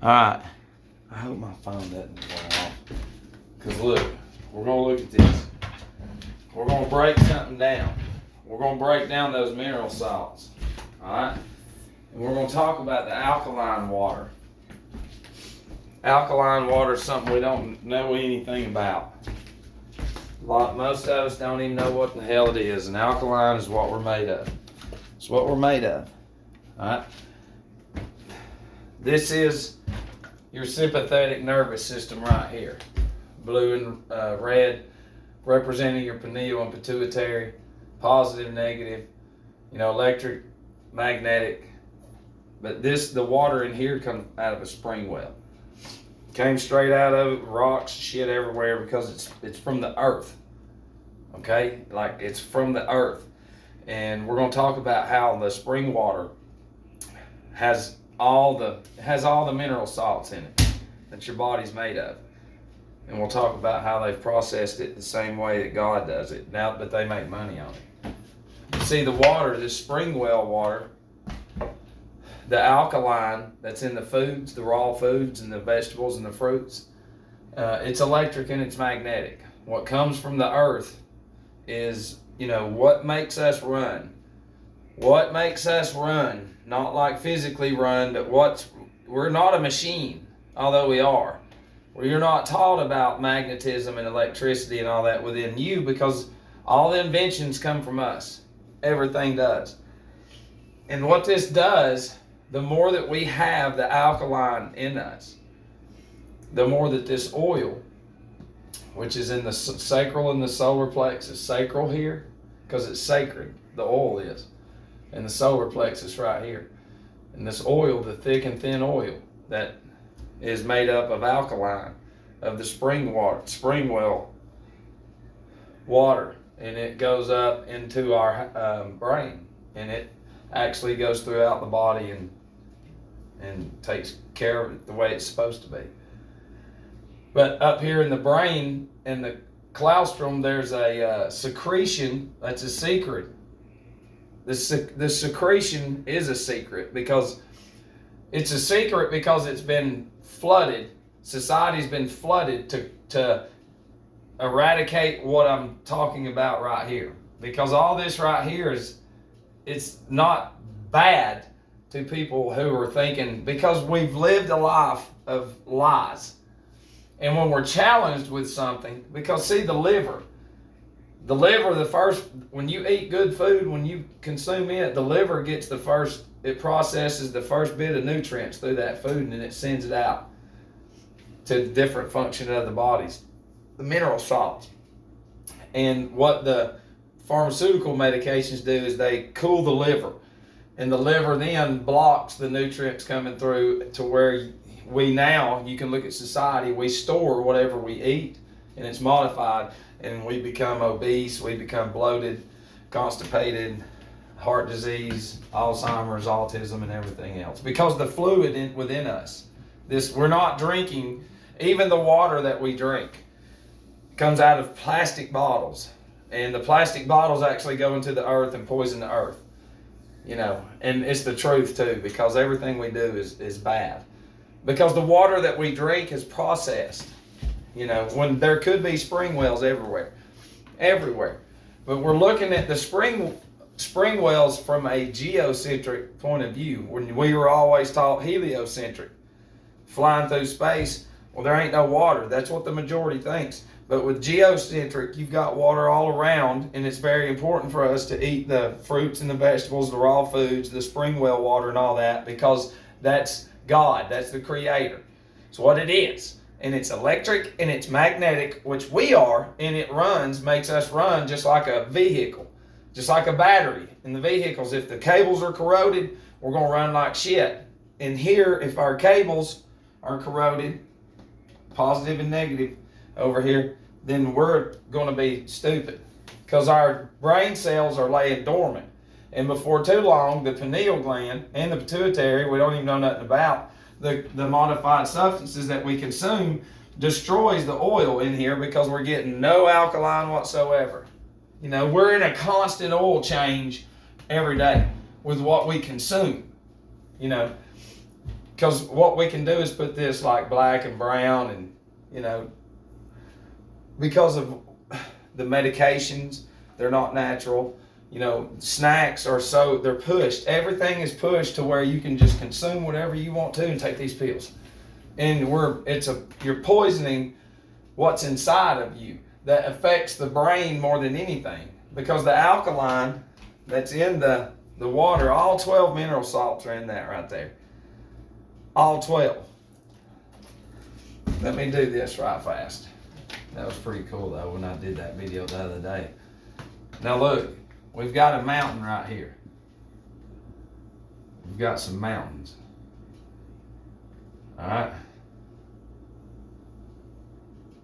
Alright. I hope my phone doesn't go off. Because look, we're going to look at this. We're going to break something down. We're going to break down those mineral salts. Alright? And we're going to talk about the alkaline water. Alkaline water is something we don't know anything about. Most of us don't even know what the hell it is. And alkaline is what we're made of. It's what we're made of. Alright? This is your sympathetic nervous system right here. Blue and red representing your pineal and pituitary. Positive, negative, electric, magnetic. But the water in here comes out of a spring well. Came straight out of it, rocks, shit everywhere because it's from the earth. Okay? Like it's from the earth. And we're going to talk about how the spring water has all the mineral salts in it that your body's made of. And we'll talk about how they've processed it the same way that God does it, now that they make money on it. See, the water, this spring well water, the alkaline that's in the foods, the raw foods and the vegetables and the fruits, it's electric and it's magnetic. What comes from the earth is, what makes us run. What makes us run, not like physically run, but we're not a machine, although we are. You're not taught about magnetism and electricity and all that within you because all the inventions come from us. Everything does. And what this does, the more that we have the alkaline in us, the more that this oil, which is in the sacral and the solar plexus, sacral here, because it's sacred, the oil is, and the solar plexus right here. And this oil, the thick and thin oil that is made up of alkaline, of the spring well water, and it goes up into our brain, and it actually goes throughout the body and takes care of it the way it's supposed to be. But up here in the brain and the claustrum, there's a secretion that's a secret. The secretion is a secret because it's a secret because it's been flooded. Society's been flooded to eradicate what I'm talking about right here. Because all this right here it's not bad to people who are thinking, because we've lived a life of lies. And when we're challenged with something, because see, the liver, when you eat good food, when you consume it, the liver gets it processes the first bit of nutrients through that food, and then it sends it out to different function of the bodies, the mineral salts. And what the pharmaceutical medications do is they cool the liver, and the liver then blocks the nutrients coming through to where you can look at society, we store whatever we eat, and it's modified, and we become obese, we become bloated, constipated, heart disease, Alzheimer's, autism, and everything else. Because the fluid within us, we're not drinking, even the water that we drink comes out of plastic bottles. And the plastic bottles actually go into the earth and poison the earth. And it's the truth too, because everything we do is bad. Because the water that we drink is processed. When there could be spring wells everywhere. But we're looking at the spring wells from a geocentric point of view. When we were always taught heliocentric, flying through space, well, there ain't no water. That's what the majority thinks. But with geocentric, you've got water all around, and it's very important for us to eat the fruits and the vegetables, the raw foods, the spring well water and all that, because that's God, that's the creator. It's what it is. And it's electric and it's magnetic, which we are, and it makes us run just like a vehicle, just like a battery. In the vehicles, if the cables are corroded, we're going to run like shit. And here, if our cables are corroded, positive and negative over here, then we're going to be stupid because our brain cells are laying dormant. And before too long, the pineal gland and the pituitary, we don't even know nothing about, the modified substances that we consume destroys the oil in here because we're getting no alkaline whatsoever. We're in a constant oil change every day with what we consume. because what we can do is put this like black and brown, and because of the medications, they're not natural. Snacks are they're pushed. Everything is pushed to where you can just consume whatever you want to and take these pills. And you're poisoning what's inside of you that affects the brain more than anything. Because the alkaline that's in the water, all 12 mineral salts are in that right there. All 12. Let me do this right fast. That was pretty cool though when I did that video the other day. Now look, we've got a mountain right here. We've got some mountains. All right.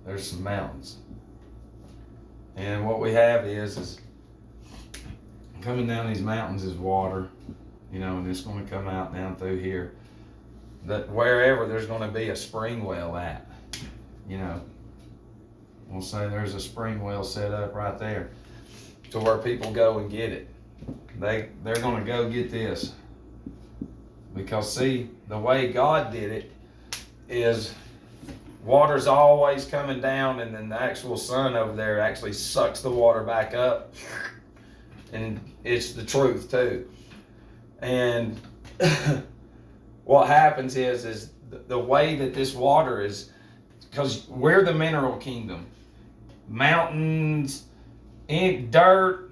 There's some mountains. And what we have is coming down these mountains is water, and it's going to come out down through here. That wherever there's going to be a spring well at, we'll say there's a spring well set up right there to where people go and get it. They're going to go get this. Because see, the way God did it is water's always coming down, and then the actual sun over there actually sucks the water back up. And it's the truth too. And what happens is the way that this water is, because we're the mineral kingdom. Mountains, dirt,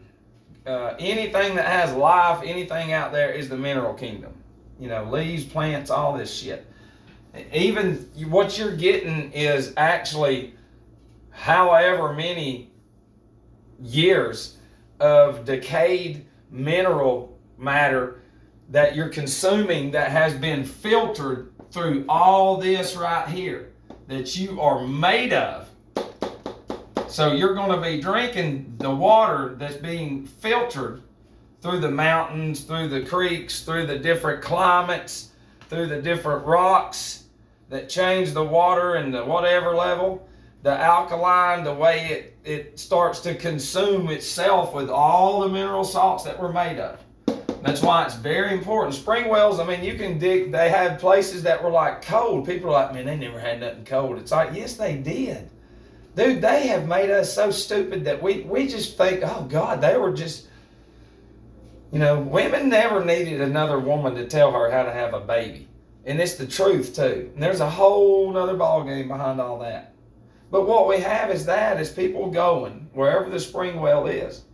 anything that has life, anything out there is the mineral kingdom. Leaves, plants, all this shit. Even what you're getting is actually however many years of decayed mineral matter that you're consuming that has been filtered through all this right here that you are made of. So you're going to be drinking the water that's being filtered through the mountains, through the creeks, through the different climates, through the different rocks that change the water and the whatever level. The alkaline, the way it starts to consume itself with all the mineral salts that we're made of. That's why it's very important. Spring wells, you can dig, they had places that were like cold. People are like, man, they never had nothing cold. It's like, yes, they did. Dude, they have made us so stupid that we just think, oh God, they were just, women never needed another woman to tell her how to have a baby. And it's the truth too. And there's a whole nother ball game behind all that. But what we have is people going wherever the spring well is,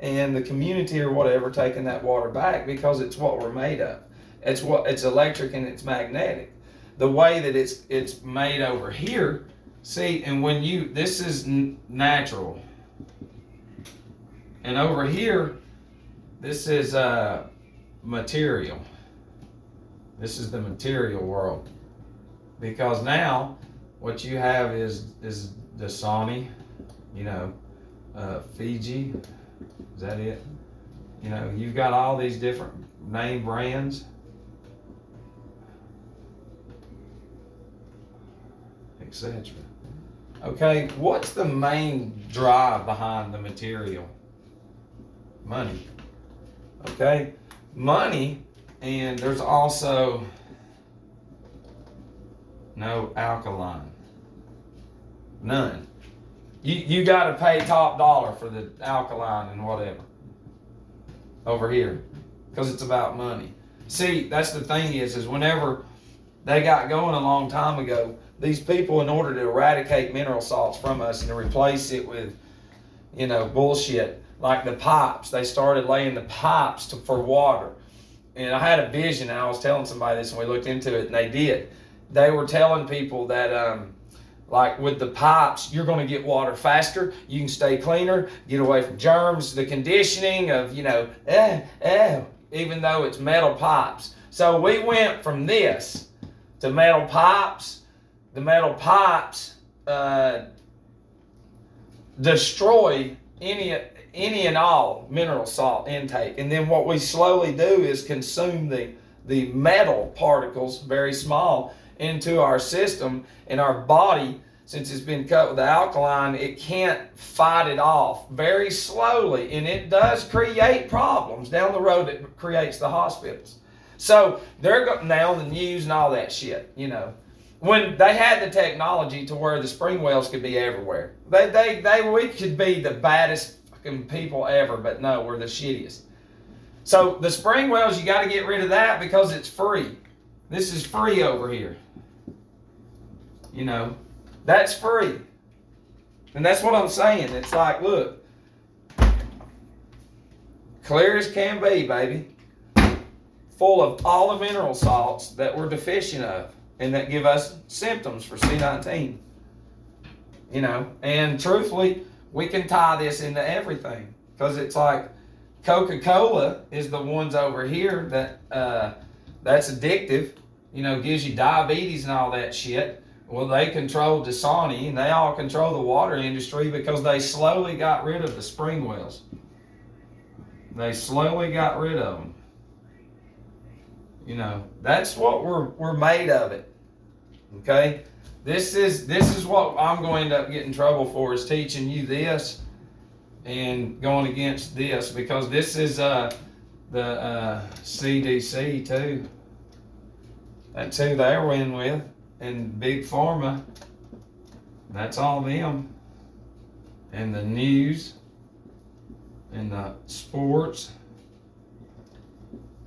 and the community or whatever taking that water back because it's what we're made of. It's electric and it's magnetic. The way that it's made over here, see, and this is natural. And over here, this is material. This is the material world. Because now, what you have is Dasani, Fiji, is that it? You've got all these different name brands, etc. Okay, what's the main drive behind the material? Money. Okay, money, and there's also no alkaline. None. You got to pay top dollar for the alkaline and whatever over here because it's about money. See, that's the thing is whenever they got going a long time ago, these people, in order to eradicate mineral salts from us and to replace it with, bullshit, like the pipes, they started laying the pipes for water. And I had a vision, and I was telling somebody this, and we looked into it, and they did. They were telling people that, like with the pipes, you're going to get water faster. You can stay cleaner, get away from germs, the conditioning of, even though it's metal pipes. So we went from this to metal pipes. The metal pipes destroy any and all mineral salt intake. And then what we slowly do is consume the metal particles, very small, into our system, and our body, since it's been cut with the alkaline, it can't fight it off very slowly, and it does create problems down the road. It creates the hospitals. So they're now on the news and all that shit, you know. When they had the technology to where the spring wells could be everywhere. We could be the baddest fucking people ever, but no, we're the shittiest. So the spring wells, you got to get rid of that because it's free. This is free over here. You know, that's free. And that's what I'm saying. It's like, look, clear as can be, baby. Full of all the mineral salts that we're deficient of and that give us symptoms for C19. You know, and truthfully, we can tie this into everything because it's like Coca-Cola is the ones over here that that's addictive, you know, gives you diabetes and all that shit. Well, they control Dasani and they all control the water industry because they slowly got rid of the spring wells. They slowly got rid of them. You know, that's what we're made of it. Okay? This is what I'm going to end up getting in trouble for, is teaching you this and going against this, because this is the CDC too. That's who they're in with, and Big Pharma. That's all them. And the news, and the sports,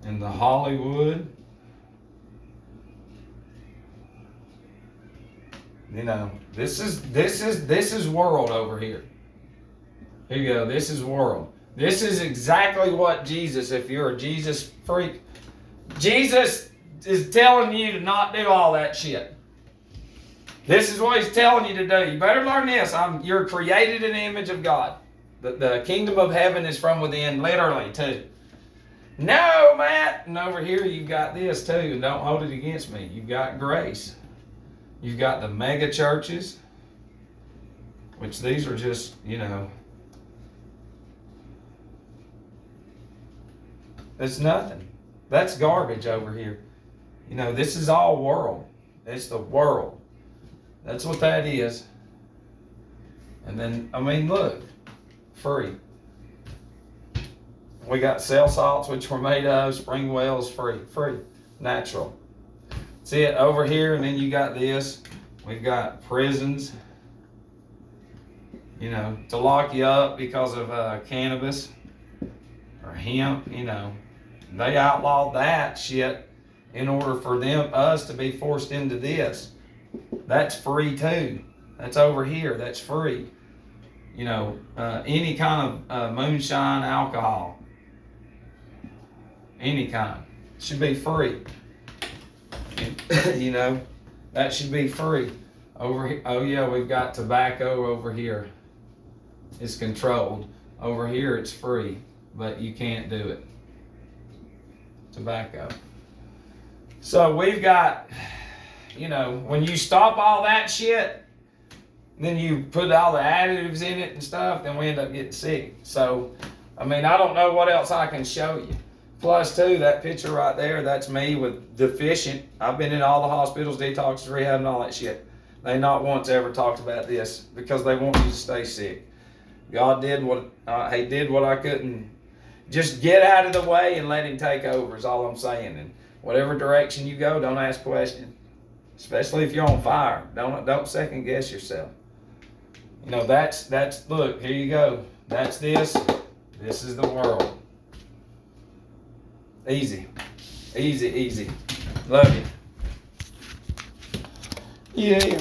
and the Hollywood. You know, this is world over here. Here you go. This is world. This is exactly what Jesus, if you're a Jesus freak, Jesus is telling you to not do all that shit. This is what he's telling you to do. You better learn this. You're created in the image of God. The kingdom of heaven is from within, literally, too. No, Matt. And over here you've got this, too. And don't hold it against me. You've got grace. You've got the mega churches, which these are just, you know, it's nothing. That's garbage over here. You know, this is all world. It's the world. That's what that is. And then, I mean, look, free. We got cell salts, which we're made of, spring wells, free, natural. See it over here, and then you got this. We've got prisons, you know, to lock you up because of cannabis or hemp, you know. They outlawed that shit in order for us to be forced into this. That's free too. That's over here. That's free. You know, any kind of moonshine, alcohol, any kind, should be free. You know, that should be free. Over here, oh yeah, we've got tobacco over here. It's controlled. Over here it's free, but you can't do it. Tobacco. So we've got, you know, when you stop all that shit, then you put all the additives in it and stuff, then we end up getting sick. So, I mean, I don't know what else I can show you. Plus, too, that picture right there, that's me with deficient. I've been in all the hospitals, detox, rehab, and all that shit. They not once ever talked about this because they want you to stay sick. God did what He did what I couldn't. Just get out of the way and let Him take over is all I'm saying. And whatever direction you go, don't ask questions. Especially if you're on fire. Don't second guess yourself. You know, that's look, here you go. That's this. This is the world. Easy. Easy, easy. Love you. Yeah.